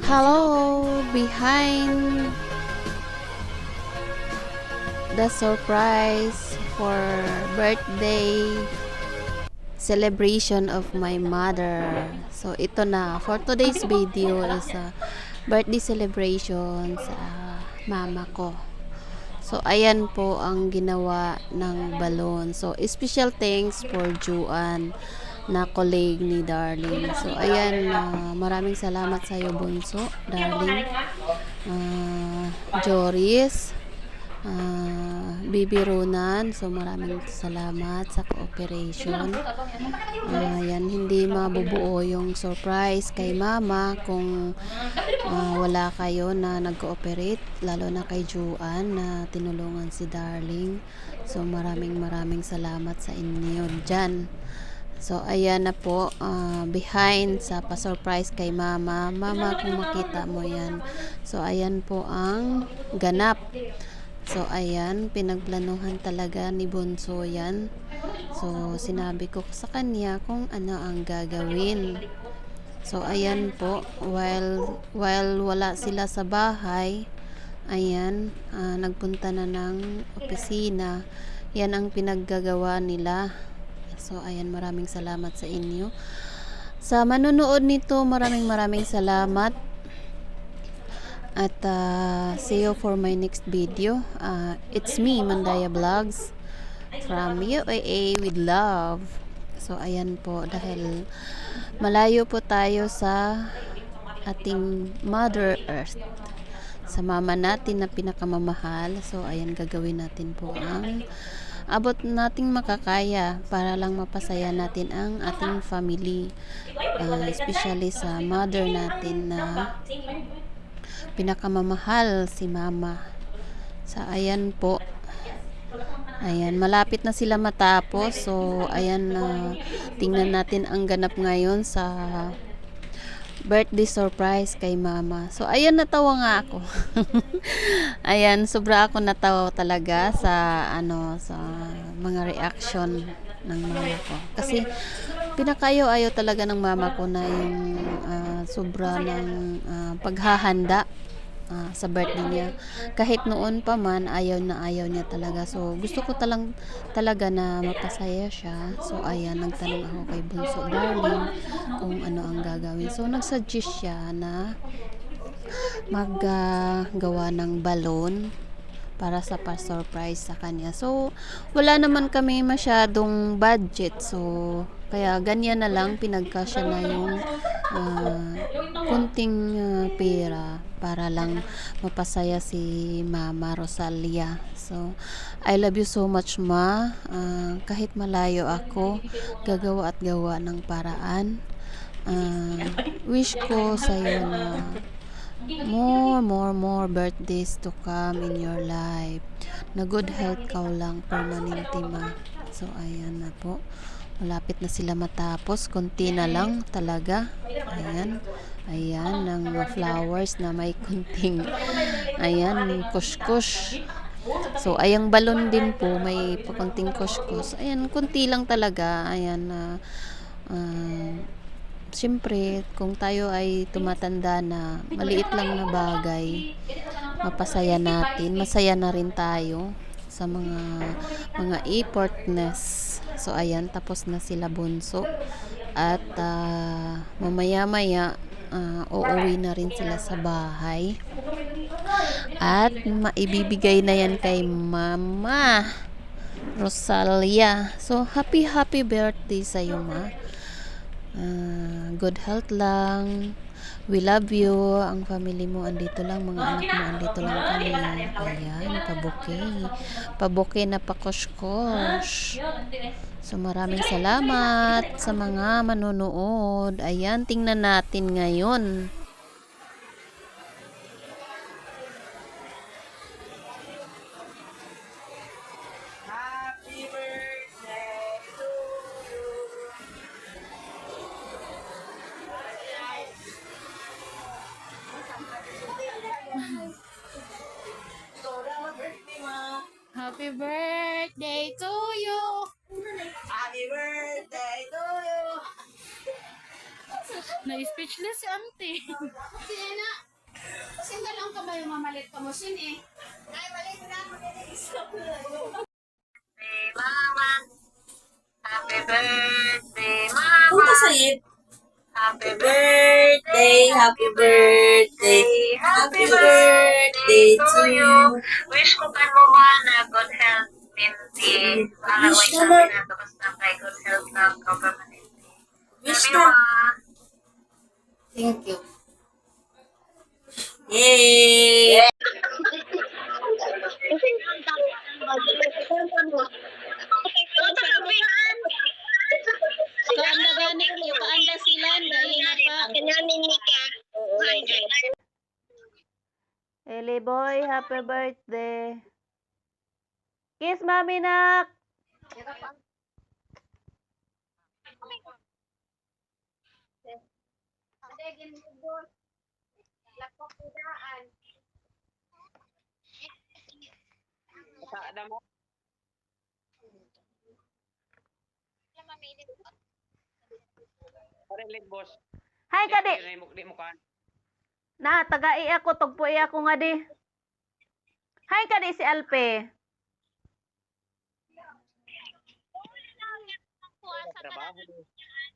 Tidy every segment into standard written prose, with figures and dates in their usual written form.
Hello, behind the surprise for birthday celebration of my mother. So ito na, for today's video is birthday celebration sa mama ko. So ayan po ang ginawa ng balon. So special thanks for Juan na colleague ni Darling. So ayan, maraming salamat sa iyo Bunso, Darling, Joris, Bibi Ronan. So maraming salamat sa cooperation. Ayan, hindi mabubuo yung surprise kay mama kung wala kayo na nag-cooperate, lalo na kay Juan na tinulungan si Darling. So maraming salamat sa inyo dyan. So ayan na po, behind sa pa-surprise kay mama. Mama, kung makita mo yan. So ayan po ang ganap. So ayan, pinagplanuhan talaga ni Bunso yan. So sinabi ko sa kanya kung ano ang gagawin. So ayan po, while wala sila sa bahay, ayan, nagpunta na ng opisina. Yan ang pinaggagawa nila. So ayan, maraming salamat sa inyo. Sa manonood nito, maraming salamat. At see you for my next video. It's me, Mandaya Vlogs from UAA with love. So ayan po, dahil malayo po tayo sa ating Mother Earth, sa mama natin na pinakamamahal. So ayan, gagawin natin po ang abot nating makakaya para lang mapasaya natin ang ating family, especially sa mother natin na pinakamamahal, si mama. So ayan po, ayan, malapit na sila matapos. So ayan, tingnan natin ang ganap ngayon sa birthday surprise kay mama. So ayan, natawa nga ako. Ayan, sobra ako natawa talaga sa sa mga reaction ng mama ko. Kasi pinakayo-ayo talaga ng mama ko na yung sobra ng paghahanda sa birthday niya. Kahit noon pa man, ayaw niya talaga. So gusto ko talaga na mapasaya siya. So ayan, nagtanong ako kay Bunso, Darling, kung ano ang gagawin. So nagsuggest siya na maggawa ng balon para sa pa-surprise sa kanya. So wala naman kami masyadong budget. So kaya ganyan na lang, pinagkasya na yung kunting pera para lang mapasaya si Mama Rosalia. So I love you so much, Ma. Kahit malayo ako, gagawa at gawa ng paraan. Wish ko sa iyo na more birthdays to come in your life, na good health ka lang permanente, Ma. So ayan na po, malapit na sila matapos, konti na lang talaga. Ayan ng flowers na may kunting kush. So ayang balon din po, may pakunting kush. Ayan, kunti lang talaga. Ayan, siyempre, kung tayo ay tumatanda na, maliit lang na bagay, mapasaya natin, masaya na rin tayo sa mga effortness. So ayan, tapos na sila Bunso. At mamaya uuwi na rin sila sa bahay. At maibibigay na yan kay Mama Rosalia. So happy birthday sa iyo, Ma. Good health lang. We love you. Ang family mo andito lang, mga anak mo andito lang kami. Ayan, pabuke na pakosh-kosh. So maraming salamat sa mga manonood. Ayan, tingnan natin ngayon. Happy birthday to you. Happy birthday to you. Happy birthday to you. Na-speechless si auntie. Sina? kayo mamalit ka mo sin eh. Mama. Happy birthday, Mama. Punta sa it. Happy birthday, happy birthday, happy birthday to you. Wish ko kan mo man na good health, Tinti. Para Wish ko ka na. na basta kay good health na government. Wish Sabi ka. mo, Thank you. Yay! Kaanda gani ko, kaanda sila, dahil na pa. Eli boy, happy birthday. Kiss mami nak. Hi kadi. Na tagai ako tugpo ako nga di. Hi kadi si Alpe.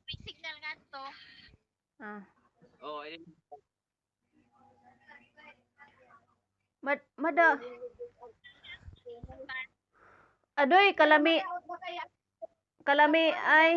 May signal nga to. Ah. Oh, Mada. Adoy, kalami. Kalami ay.